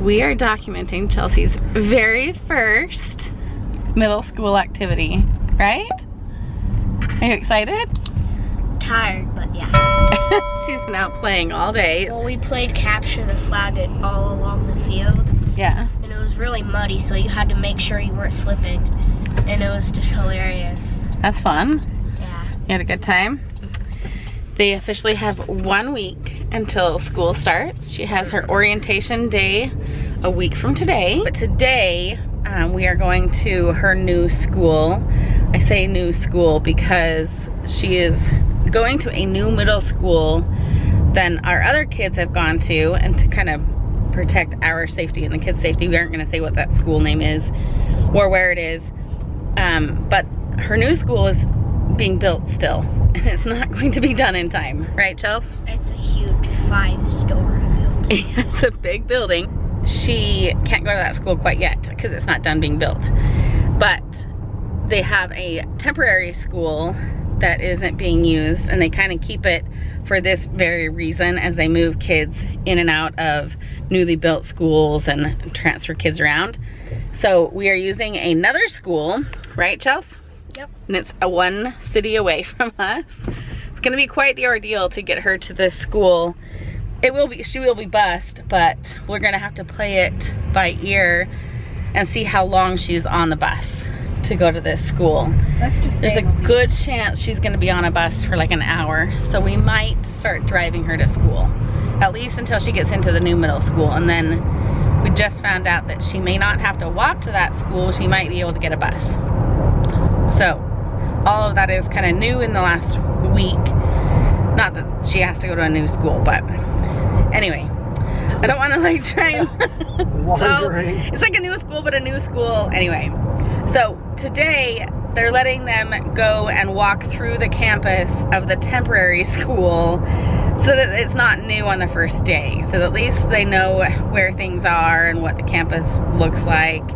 we are documenting Chelsea's very first middle school activity, right? Are you excited? Tired, but yeah. She's been out playing all day. Well, we played capture the flag all along the field. Yeah. And it was really muddy, so you had to make sure you weren't slipping. And it was just hilarious. That's fun. Yeah. You had a good time? They officially have 1 week until school starts. She has her orientation day a week from today. But today, we are going to her new school. I say new school because she is going to a new middle school than our other kids have gone to, and to kind of protect our safety and the kids' safety, we aren't going to say what that school name is or where it is. But her new school is being built still, and it's not going to be done in time, right, Chelsea? It's a huge 5-story building. It's a big building. She can't go to that school quite yet because it's not done being built. But they have a temporary school that isn't being used, and they kind of keep it for this very reason as they move kids in and out of newly built schools and transfer kids around. So we are using another school, right, Chelsea? Yep. And it's one city away from us. It's gonna be quite the ordeal to get her to this school. It will be, she will be bused, but we're gonna have to play it by ear and see how long she's on the bus to go to this school. Let's just There's a good chance she's gonna be on a bus for like an hour, so we might start driving her to school, at least until she gets into the new middle school. And then we just found out that she may not have to walk to that school, she might be able to get a bus. So all of that is kind of new in the last week. Not that she has to go to a new school, but anyway, I don't want to like try and so, it's like a new school, but a new school anyway. So today they're letting them go and walk through the campus of the temporary school so that it's not new on the first day. So that at least they know where things are and what the campus looks like,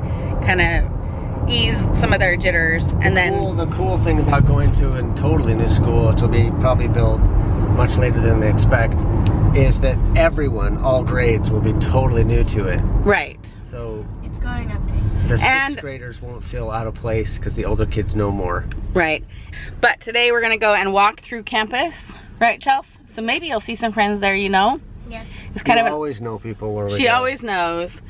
kind of ease some of their jitters. And then the cool thing about going to a totally new school, which will be probably built much later than they expect, is that everyone, all grades, will be totally new to it. Right. So it's going up to the sixth graders won't feel out of place because the older kids know more. Right. But today we're gonna go and walk through campus, right, Chelsea? So maybe you'll see some friends there, you know? Yeah. It's kind of always know people where we She go. always knows.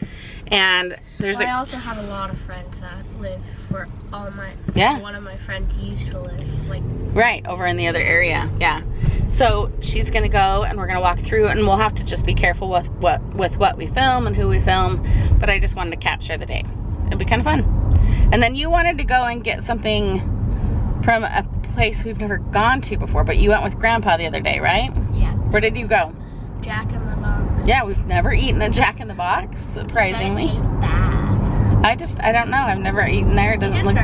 And there's I also have a lot of friends that live where one of my friends used to live, like right over in the other area. Yeah. So she's gonna go and we're gonna walk through, and we'll have to just be careful with what we film and who we film. But I just wanted to capture the day. It'll be kind of fun. And then you wanted to go and get something from a place we've never gone to before, but you went with Grandpa the other day, right? Yeah. Where did you go? Jack in the Box. Yeah, we've never eaten a Jack in the Box, surprisingly. I don't know. I've never eaten there. It doesn't look.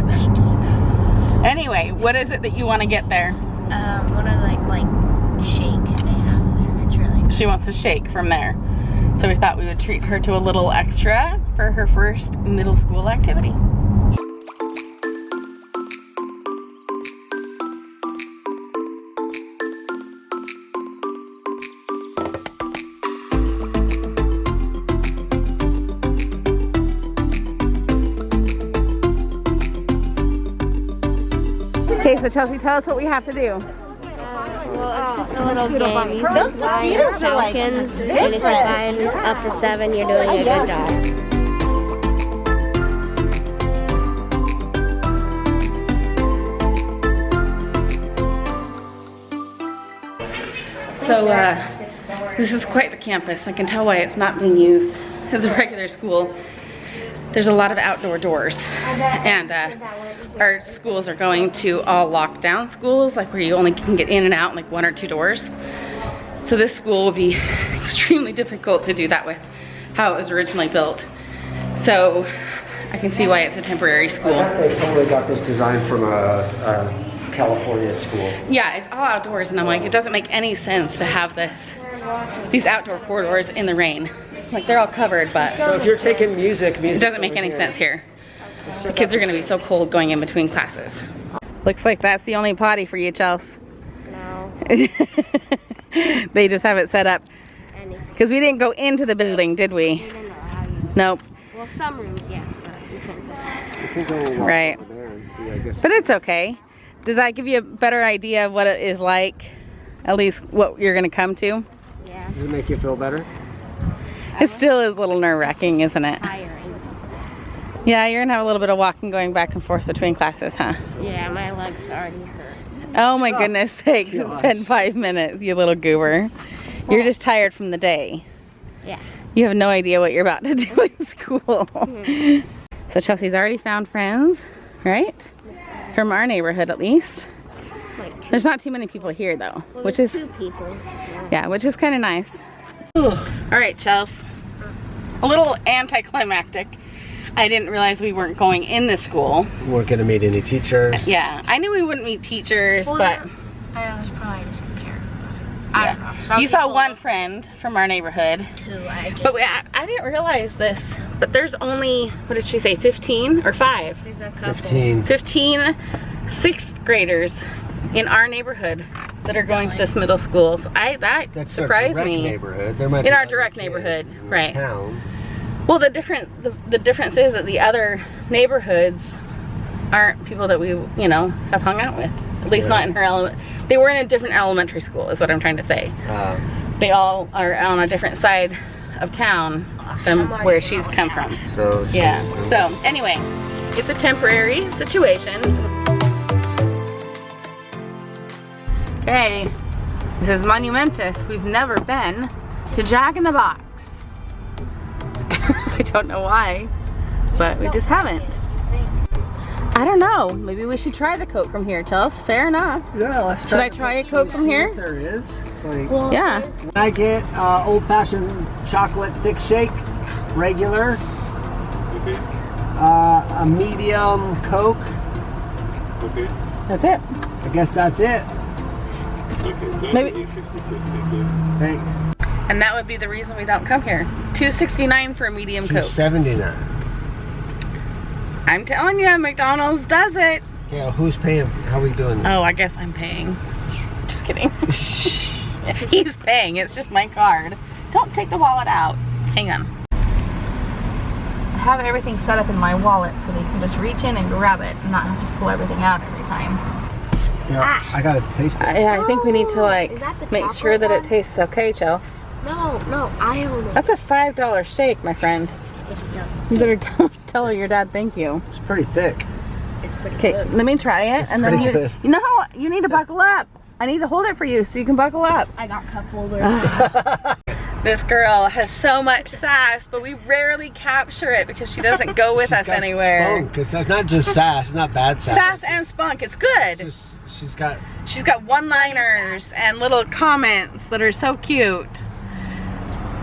Anyway, what is it that you want to get there? One of like shakes they have there. It's really good. She wants a shake from there. So we thought we would treat her to a little extra for her first middle school activity. Okay, so Chelsea, tell us what we have to do. Well, it's just a little game. You can find pumpkins, and if you find up to 7, you're doing a good job. So this is quite the campus. I can tell why it's not being used as a regular school. There's a lot of outdoor doors, and our schools are going to all lockdown schools, like where you only can get in and out like 1 or 2 doors. So this school will be extremely difficult to do that with how it was originally built. So I can see why it's a temporary school. I thought they totally got this design from a California school. Yeah, it's all outdoors, and I'm like, it doesn't make any sense to have these outdoor corridors in the rain. Like, they're all covered, but So if you're taking music it doesn't make any sense here. The kids are gonna be so cold going in between classes. Looks like that's the only potty for you, Chelsea. No. They just have it set up. Because we didn't go into the building, did we? You don't know how you Nope. Well, some rooms, yes, but you can't go there. You can go walk Right. over there and see, I guess. But it's okay. Does that give you a better idea of what it is like? At least what you're gonna come to? Yeah. Does it make you feel better? It still is a little nerve-wracking, isn't it? Tiring. Yeah, you're gonna have a little bit of walking going back and forth between classes, huh? Yeah, my legs already hurt. Oh my goodness sakes, it's been 5 minutes, you little goober. You're just tired from the day. Yeah. You have no idea what you're about to do in school. So Chelsea's already found friends, right? From our neighborhood at least. Like 2. There's not too many people here though, Well, which there's is, 2 people. yeah, which is kind of nice. All right, Chelsea. A little anticlimactic. I didn't realize we weren't going in the school. We weren't gonna meet any teachers. Yeah, I knew we wouldn't meet teachers, Well, but I was probably just scared. I don't know. Some you saw people one friend from our neighborhood. 2. But I didn't realize this, but there's only, what did she say, 15 or 5? There's a couple. 15. 15 6th graders in our neighborhood that are going to this middle school. So that That's surprised our direct me. neighborhood. There might In be our other direct kids neighborhood, in the right. Town. Well, the difference is that the other neighborhoods aren't people that we, you know, have hung out with. At least not in her element. They were in a different elementary school, is what I'm trying to say. They all are on a different side of town than where she's come from. So Yeah. So anyway, it's a temporary situation. Okay, this is monumentous. We've never been to Jack in the Box. I don't know why, but we just haven't. I don't know. Maybe we should try the Coke from here, Chelsea. Fair enough. Yeah, let's Should I try a Coke from here? There is. Like, Yeah. I get old-fashioned chocolate thick shake, regular. Okay. A medium Coke. Okay. That's it. I guess that's it. Okay. Maybe. Thanks. And that would be the reason we don't come here. $2.69 for a medium Coke. $2.79. I'm telling you, McDonald's does it. Yeah, who's paying? How are we doing this? Oh, I guess I'm paying. Just kidding. He's paying. It's just my card. Don't take the wallet out. Hang on. I have everything set up in my wallet so they can just reach in and grab it and not have to pull everything out every time. Yeah, I gotta taste it. I think we need to like Is that the make sure chocolate that it one? tastes okay, Chelsea. No, I own it. That's a $5 shake, my friend. You better tell her your dad thank you. It's pretty thick. It's pretty Okay, good. let me try it, It's and then pretty good. you know you need to buckle up. I need to hold it for you so you can buckle up. I got cup holders. This girl has so much sass, but we rarely capture it because she doesn't go with us anywhere. Spunk. It's not just sass. It's not bad sass. Sass and spunk, it's good. It's just, she's got one-liners and little comments that are so cute.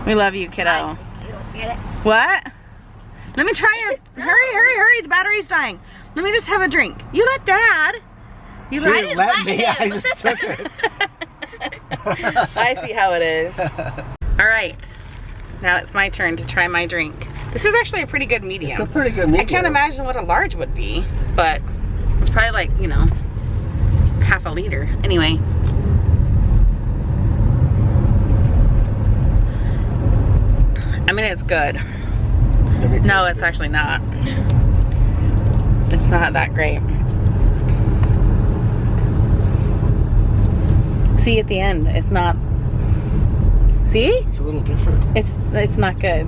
We love you, kiddo. You don't get it? What? Let me try it. Hurry, the battery's dying. Let me just have a drink. You let Dad. You She let didn't let me. I just took it. I see how it is. All right, now it's my turn to try my drink. This is actually a pretty good medium. It's a pretty good medium. I can't imagine what a large would be, but it's probably like, you know, half a liter. Anyway. I mean, it's good. No, it's actually not. It's not that great. See, at the end, it's not. See? It's a little different. It's not good.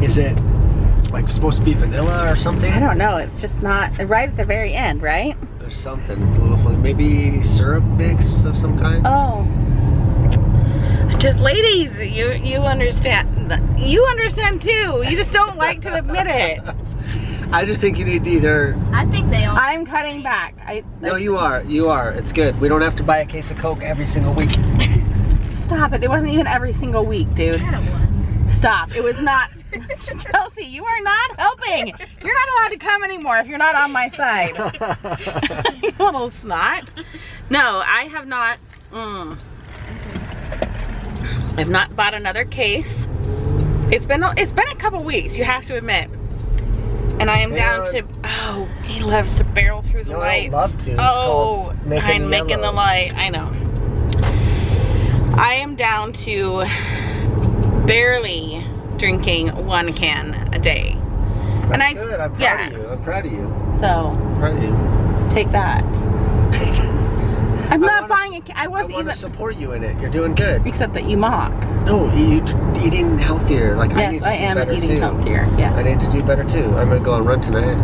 Is it like supposed to be vanilla or something? I don't know. It's just not right at the very end, right? There's something. It's a little funny. Maybe syrup mix of some kind. Oh. Just ladies, you understand. You understand too. You just don't like to admit it. I just think you need to either. I think they all. I'm cutting back. No, you are. You are. It's good. We don't have to buy a case of Coke every single week. Stop it. It wasn't even every single week, dude. kind of was. Stop. It was not. Chelsea, you are not helping. You're not allowed to come anymore if you're not on my side. You little snot. No, I have not. I've not bought another case. It's been a couple weeks, you have to admit. And I am down to, oh, he loves to barrel through the lights. I love to. It's Oh, called making I'm making the yellow. light, I know. I am down to barely drinking 1 can a day. That's good. I'm proud of you. I'm proud of you. So, I'm proud of you. take that. I'm not buying a can. I wasn't want even. to support you in it. You're doing good. Except that you mock. No, you eating healthier. Like I need Yes, to I do am better eating too. healthier. Yeah. I need to do better too. I'm gonna go and run tonight.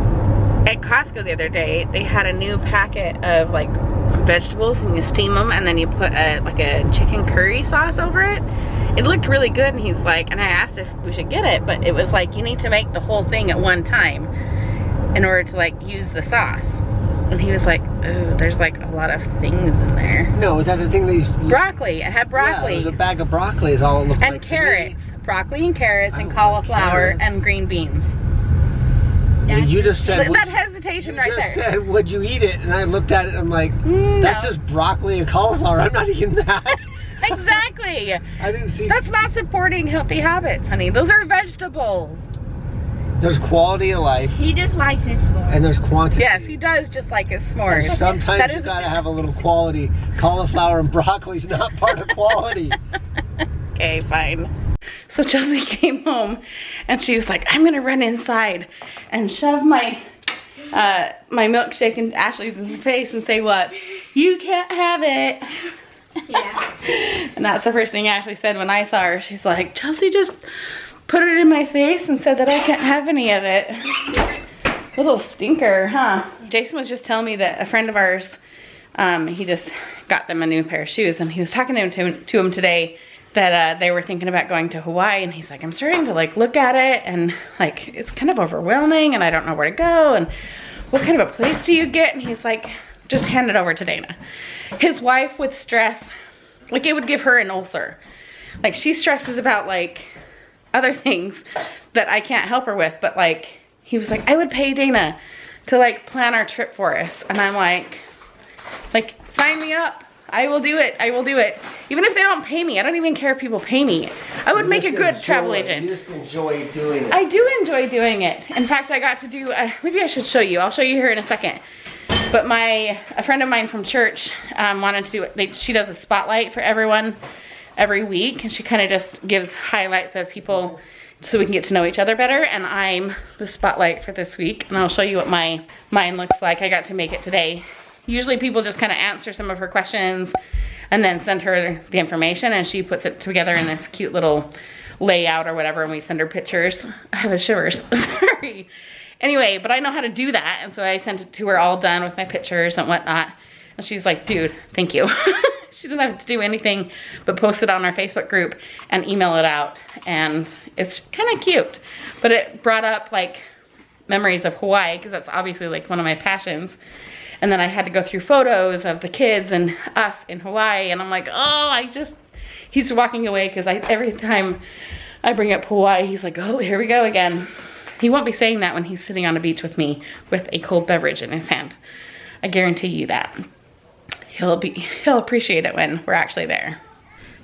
At Costco the other day, they had a new packet of like vegetables, and you steam them, and then you put like a chicken curry sauce over it. It looked really good, and he's like, and I asked if we should get it, but it was like you need to make the whole thing at one time in order to like use the sauce. And he was like, oh, there's like a lot of things in there. No, was that the thing that you... Broccoli. It had broccoli. Yeah, it was a bag of broccoli is all it looked like. And carrots. Broccoli and carrots and cauliflower and green beans. Well, you just said... That hesitation right there. You just said, would you eat it? And I looked at it and I'm like, that's just broccoli and cauliflower. I'm not eating that. Exactly. I didn't see... That's not supporting healthy habits, honey. Those are vegetables. There's quality of life. He just likes his s'mores. And there's quantity. Yes, he does just like his s'mores. And sometimes you gotta have a little quality. Cauliflower and broccoli's not part of quality. Okay, fine. So Chelsea came home and she's like, I'm gonna run inside and shove my my milkshake in Ashley's face and say what? You can't have it. Yeah. And that's the first thing Ashley said when I saw her. She's like, Chelsea just put it in my face and said that I can't have any of it. Little stinker, huh? Jason was just telling me that a friend of ours, he just got them a new pair of shoes, and he was talking to him today that they were thinking about going to Hawaii, and he's like, I'm starting to like look at it, and like it's kind of overwhelming, and I don't know where to go, and what kind of a place do you get? And he's like, just hand it over to Dayna. His wife with stress, like it would give her an ulcer. Like she stresses about like other things that I can't help her with, but like he was like, I would pay Dayna to like plan our trip for us, and I'm like sign me up. I will do it. I will do it. Even if they don't pay me. I don't even care if people pay me. I would make a good travel agent. You just enjoy doing it. I do enjoy doing it. In fact, I got to do, maybe I should show you. I'll show you here in a second. But a friend of mine from church wanted to do it. She does a spotlight for everyone every week, and she kind of just gives highlights of people so we can get to know each other better. And I'm the spotlight for this week, and I'll show you what mine looks like. I got to make it today. Usually people just kind of answer some of her questions and then send her the information, and she puts it together in this cute little layout or whatever, and we send her pictures. I have a shivers, sorry. Anyway, but I know how to do that, and so I sent it to her all done with my pictures and whatnot. And she's like, dude, thank you. She doesn't have to do anything but post it on our Facebook group and email it out, and it's kind of cute. But it brought up like memories of Hawaii, because that's obviously like one of my passions. And then I had to go through photos of the kids and us in Hawaii, and I'm like, oh, he's walking away, because every time I bring up Hawaii, he's like, oh, here we go again. He won't be saying that when he's sitting on a beach with me with a cold beverage in his hand. I guarantee you that. He'll appreciate it when we're actually there.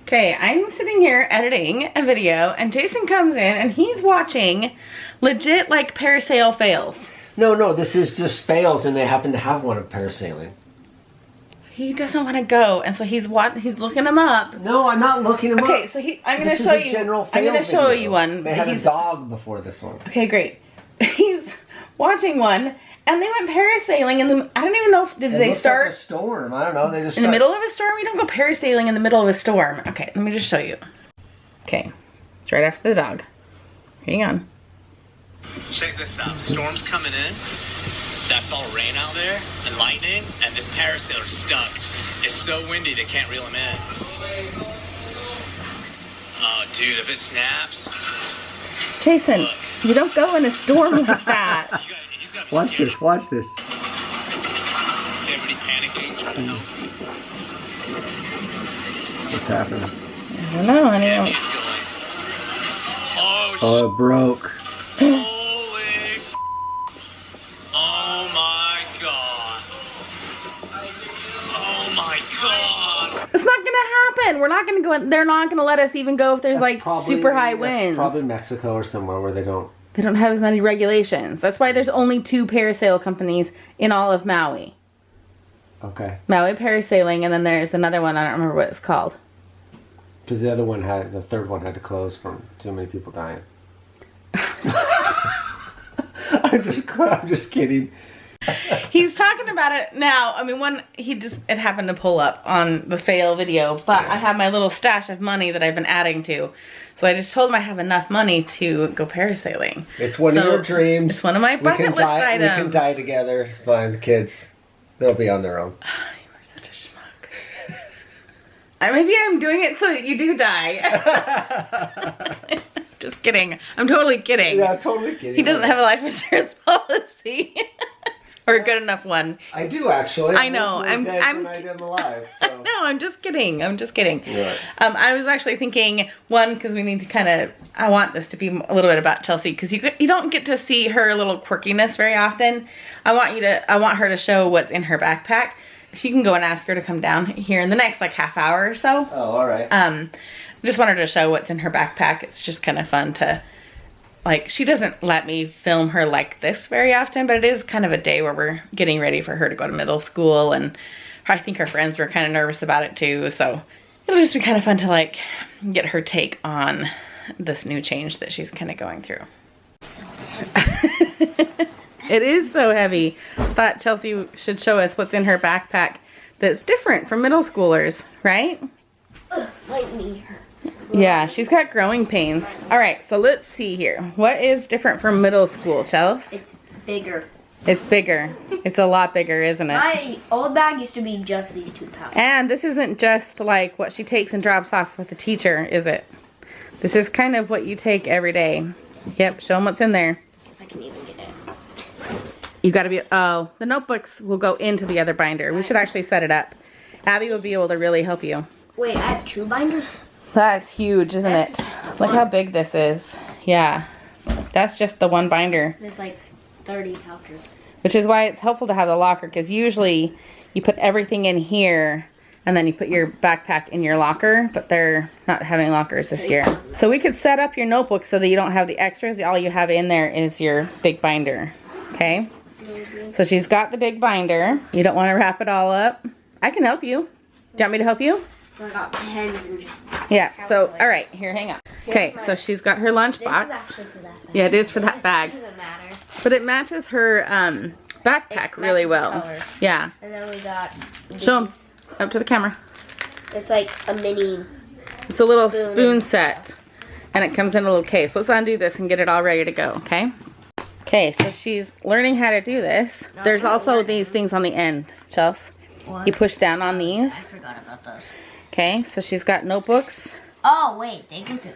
Okay, I'm sitting here editing a video, and Jason comes in and he's watching legit like parasail fails. No, this is just fails, and they happen to have one of parasailing. He doesn't want to go, and so he's looking them up. No, I'm not looking them up. Okay, so I'm going to show you. I'm going to show you one. They had a dog before this one. Okay, great. He's watching one, and they went parasailing, and I don't even know if they start like a storm. I don't know. They just in the middle of a storm. We don't go parasailing in the middle of a storm. Okay, let me just show you. Okay, it's right after the dog. Hang on. Check this out. Storm's coming in. That's all rain out there and lightning, and this parasailer's stuck. It's so windy they can't reel him in. Oh, dude, if it snaps. Jason, look. You don't go in a storm like that. He's gotta be Watch scared. this, watch this. See everybody panicking, trying to help. What's happening? I don't know. Damn, he's going. Oh, Oh, it broke. holy. Oh my god. Oh my god. It's not gonna happen. We're not gonna go in. They're not gonna let us even go if there's like super high winds. Probably Mexico or somewhere where they don't have as many regulations. That's why there's only 2 parasail companies in all of Maui. Okay. Maui Parasailing, and then there's another one, I don't remember what it's called. Because the third one had to close from too many people dying. I'm just kidding. He's talking about it now. I mean, it happened to pull up on the fail video, but I have my little stash of money that I've been adding to. So I just told him I have enough money to go parasailing. It's one of your dreams. It's one of my bucket list items. We can die together. It's fine. The kids, they'll be on their own. You are such a schmuck. Maybe I'm doing it so that you do die. Just kidding. I'm totally kidding. Yeah, totally kidding. He doesn't have a life insurance policy. Or a good enough one. I do actually. I know. I'm alive. So. No, I'm just kidding. I'm just kidding. Right. I was actually thinking, one, because we need to kind of, I want this to be a little bit about Chelsea, because you don't get to see her little quirkiness very often. I want her to show what's in her backpack. She can go and ask her to come down here in the next like half hour or so. Oh, all right. Just want her to show what's in her backpack. It's just kind of fun to. Like, she doesn't let me film her like this very often, but it is kind of a day where we're getting ready for her to go to middle school, and I think her friends were kind of nervous about it too, so it'll just be kind of fun to like get her take on this new change that she's kind of going through. It is so heavy. Thought Chelsea should show us what's in her backpack that's different from middle schoolers, right? My knee hurts. Yeah, she's got growing pains. All right, so let's see here. What is different from middle school, Chelsea? It's bigger. It's bigger. It's a lot bigger, isn't it? My old bag used to be just these 2 pounds. And this isn't just like what she takes and drops off with the teacher, is it? This is kind of what you take every day. Yep, show them what's in there. If I can even get it. You gotta be, oh, the notebooks will go into the other binder. We should actually set it up. Abby will be able to really help you. Wait, I have 2 binders? That's huge, isn't it? Look how big this is. Yeah, that's just the one binder. There's like 30 pouches. Which is why it's helpful to have the locker, because usually you put everything in here and then you put your backpack in your locker, but they're not having lockers this year. So we could set up your notebook so that you don't have the extras. All you have in there is your big binder, okay? So she's got the big binder. You don't want to wrap it all up. I can help you. Do you want me to help you? I got pens and yeah, so, all right, here, hang on. Okay, so she's got her lunchbox. This is actually for that bag. Yeah, it is for that bag. It doesn't matter. But it matches her backpack really well. Colors. Yeah. And then we got these. Show them up to the camera. It's like a mini. It's a little spoon set. And it comes in a little case. Let's undo this and get it all ready to go, okay? Okay, so she's learning how to do this. There's also these things on the end, Chelsea. What? You push down on these. I forgot about those. Okay, so she's got notebooks. Oh, wait, they go through.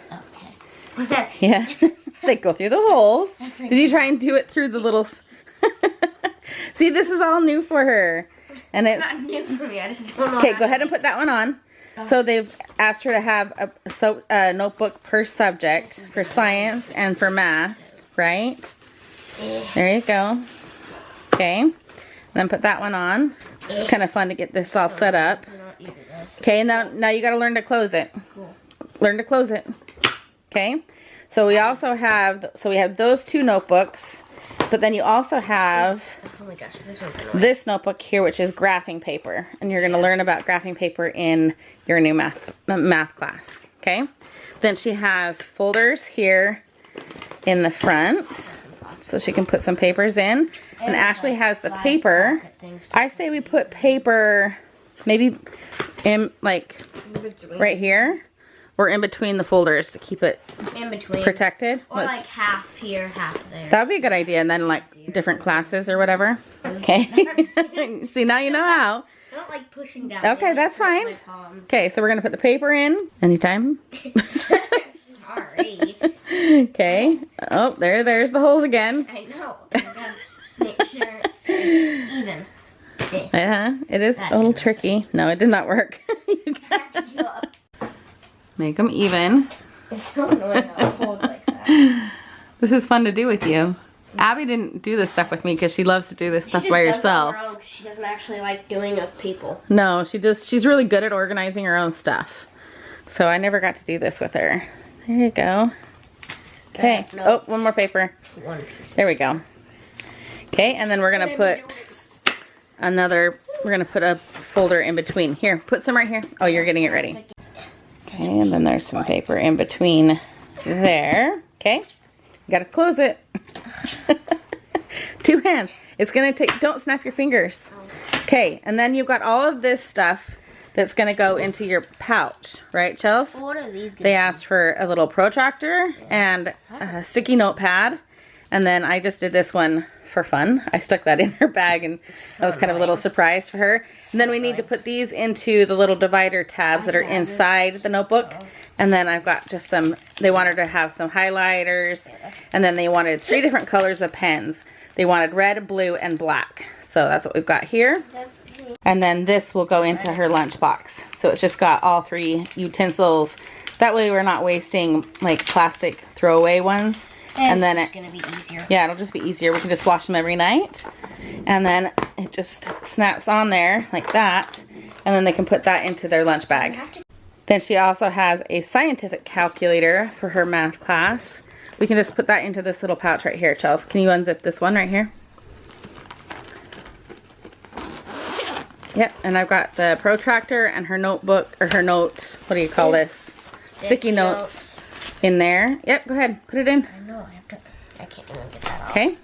Okay. Yeah, they go through the holes. Did you try and do it through the little... See, this is all new for her. And it's not new for me, I just don't know. Okay, go ahead and put that one on. So they've asked her to have a notebook per subject for science and for math, right? There you go. Okay, and then put that one on. It's kind of fun to get this all set up. Okay, now you got to learn to close it. Learn to close it. Okay, so we also have we have those 2 notebooks, but then you also have oh my gosh, this notebook here, which is graphing paper, and you're going to learn about graphing paper in your new math class. Okay, then she has folders here in the front, so she can put some papers in, and Ashley has the paper. I say we put paper maybe in like right here or in between the folders to keep it in between protected. Or like half here, half there. That would be a good idea, and then like different classes or whatever. Okay. See, now you know how. I don't like pushing down. Okay, that's fine. Okay, so we're gonna put the paper in. Anytime. Sorry. Okay. Oh, there's the holes again. I know. I gotta make sure it's even. It is a little tricky. No, it did not work. You gotta make them even. It's so annoying how it folds like that. This is fun to do with you. Abby didn't do this stuff with me because she loves to do this stuff by herself. She doesn't actually like doing it with people. No, she's really good at organizing her own stuff. So I never got to do this with her. There you go. Okay. No. Oh, one more paper. One piece. There we go. Okay, and then we're gonna put we're gonna put a folder in between. Here, put some right here. Oh, you're getting it ready. Okay, and then there's some paper in between there. Okay, you gotta close it. 2 hands. It's gonna take, don't snap your fingers. Okay, and then you've got all of this stuff that's gonna go into your pouch, right, Chels? What are these? They asked for a little protractor and a sticky notepad, and then I just did this one for fun. I stuck that in her bag, and that was kind of a little surprise for her. And then we need to put these into the little divider tabs that are inside the notebook. And then I've got just some, they wanted to have some highlighters, and then they wanted 3 different colors of pens. They wanted red, blue, and black. So that's what we've got here. And then this will go into her lunchbox. So it's just got all 3 utensils. That way we're not wasting like plastic throwaway ones. And then it's gonna be easier. Yeah, it'll just be easier. We can just wash them every night. And then it just snaps on there like that. And then they can put that into their lunch bag. Then she also has a scientific calculator for her math class. We can just put that into this little pouch right here, Chels. Can you unzip this one right here? Yep, and I've got the protractor and her notebook, or her note, what do you call this? Sticky notes in there. Yep, go ahead, put it in. I know, I can't even get that off. Okay.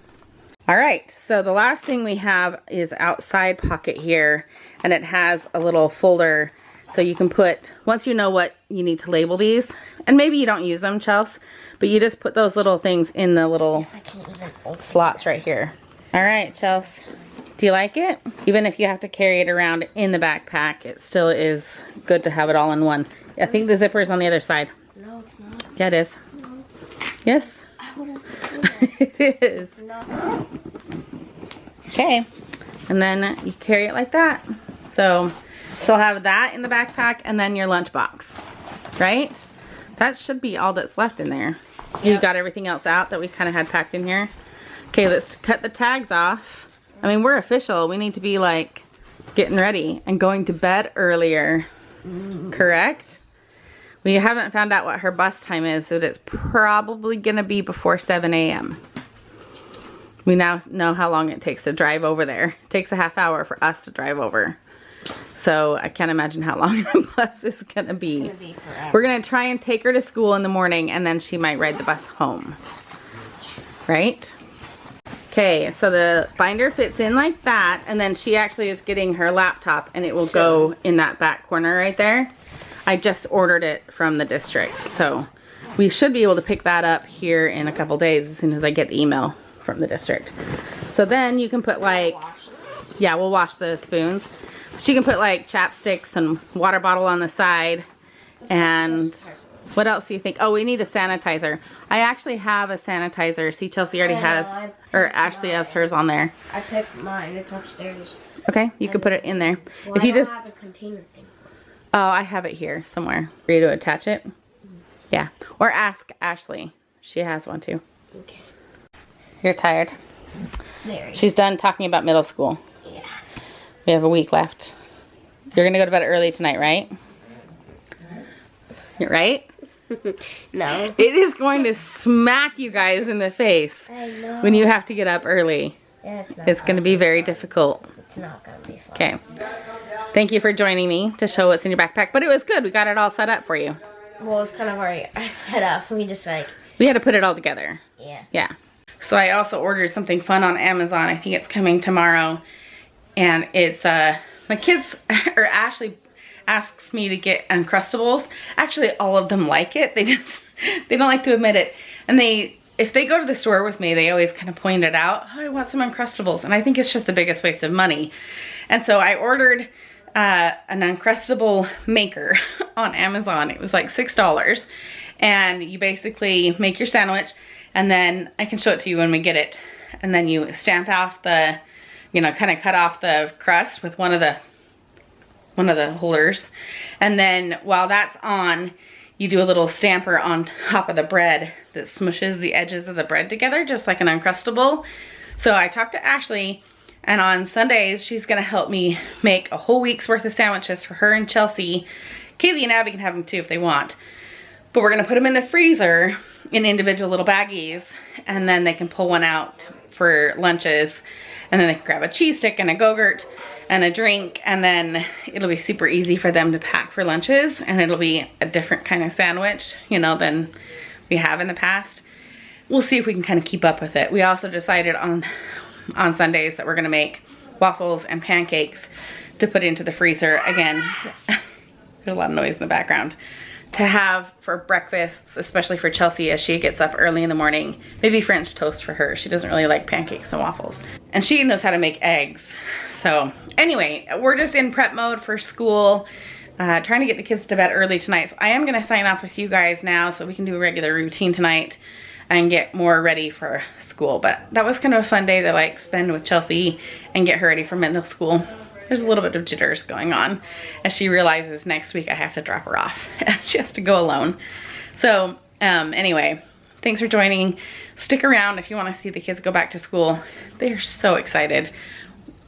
All right, so the last thing we have is outside pocket here, and it has a little folder so you can put, once you know what you need to label these, and maybe you don't use them, Chels, but you just put those little things in the little slots right here. All right, Chels, do you like it? Even if you have to carry it around in the backpack, it still is good to have it all in one. I think the zipper is on the other side. No, it's not. Yeah, it is. No. Yes? I wouldn't. It is. No. Okay, and then you carry it like that. So she'll have that in the backpack and then your lunchbox, right? That should be all that's left in there. Yep. You got everything else out that we kind of had packed in here. Okay, let's cut the tags off. I mean, we're official. We need to be like getting ready and going to bed earlier, correct? We haven't found out what her bus time is, so it's probably gonna be before 7 a.m. We now know how long it takes to drive over there. It takes a half hour for us to drive over. So I can't imagine how long the bus is gonna be. It's gonna be forever. We're gonna try and take her to school in the morning, and then she might ride the bus home. Right? Okay, so the binder fits in like that, and then she actually is getting her laptop, and it will go in that back corner right there. I just ordered it from the district, so we should be able to pick that up here in a couple days as soon as I get the email from the district. So then you can put like, yeah, we'll wash the spoons. She can put like chapsticks and water bottle on the side. And what else do you think? Oh, we need a sanitizer. I actually have a sanitizer. See, Chelsea already has, or Ashley has hers on there. I picked mine. It's upstairs. Okay, you could put it in there. Well, if you just have a container thing. Oh, I have it here somewhere for you to attach it. Yeah, or ask Ashley. She has one too. Okay. You're tired. Very. She's done talking about middle school. Yeah. We have a week left. You're gonna go to bed early tonight, right? Right? No. It is going to smack you guys in the face I know. when you have to get up early. Yeah, it's going to be very difficult. It's not going to be fun. Okay. Thank you for joining me to show what's in your backpack, but it was good. We got it all set up for you. Well, it's kind of already set up. We just like... We had to put it all together. Yeah. Yeah. So I also ordered something fun on Amazon. I think it's coming tomorrow. And it's, my kids, or Ashley asks me to get Uncrustables. Actually, all of them like it. They don't like to admit it. And if they go to the store with me, they always kind of point it out. Oh, I want some Uncrustables. And I think it's just the biggest waste of money. And so I ordered an Uncrustable maker on Amazon. It was like $6. And you basically make your sandwich, and then I can show it to you when we get it. And then you stamp off the, you know, kind of cut off the crust with one of the holders. And then while that's on, you do a little stamper on top of the bread that smushes the edges of the bread together, just like an Uncrustable. So I talked to Ashley, and on Sundays, she's gonna help me make a whole week's worth of sandwiches for her and Chelsea. Kaylee and Abby can have them too if they want. But we're gonna put them in the freezer in individual little baggies, and then they can pull one out for lunches, and then they can grab a cheese stick and a Go-Gurt and a drink, and then it'll be super easy for them to pack for lunches, and it'll be a different kind of sandwich, you know, than we have in the past. We'll see if we can kind of keep up with it. We also decided on on Sundays that we're gonna make waffles and pancakes to put into the freezer. Again, there's a lot of noise in the background. To have for breakfasts, especially for Chelsea as she gets up early in the morning. Maybe French toast for her. She doesn't really like pancakes and waffles. And she knows how to make eggs. So anyway, we're just in prep mode for school. Trying to get the kids to bed early tonight. So I am gonna sign off with you guys now so we can do a regular routine tonight and get more ready for school. But that was kind of a fun day to like spend with Chelsea and get her ready for middle school. There's a little bit of jitters going on as she realizes next week I have to drop her off. She has to go alone. So anyway, thanks for joining. Stick around if you want to see the kids go back to school. They are so excited.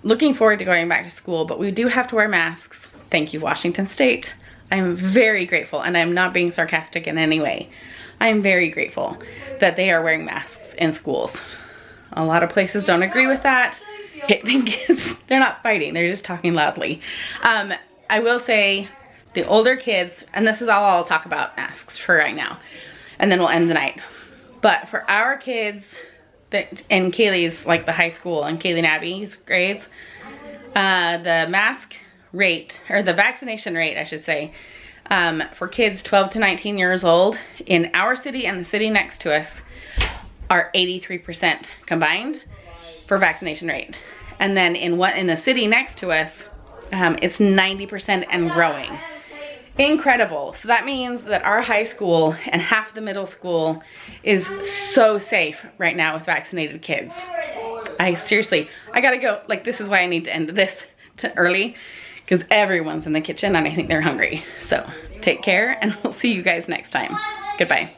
Looking forward to going back to school, but we do have to wear masks. Thank you, Washington State. I'm very grateful, and I'm not being sarcastic in any way. I'm very grateful that they are wearing masks in schools. A lot of places don't agree with that. They're not fighting, they're just talking loudly. I will say the older kids, and this is all I'll talk about masks for right now, and then we'll end the night. But for our kids that in Kaylee's, like the high school and Kaylee and Abby's grades, the mask rate, or the vaccination rate I should say, for kids 12 to 19 years old in our city and the city next to us are 83% combined for vaccination rate. And then in the city next to us, it's 90% and growing. Incredible. So that means that our high school and half the middle school is so safe right now with vaccinated kids. I gotta go. Like, this is why I need to end this early, because everyone's in the kitchen and I think they're hungry. So take care, and we'll see you guys next time. Goodbye.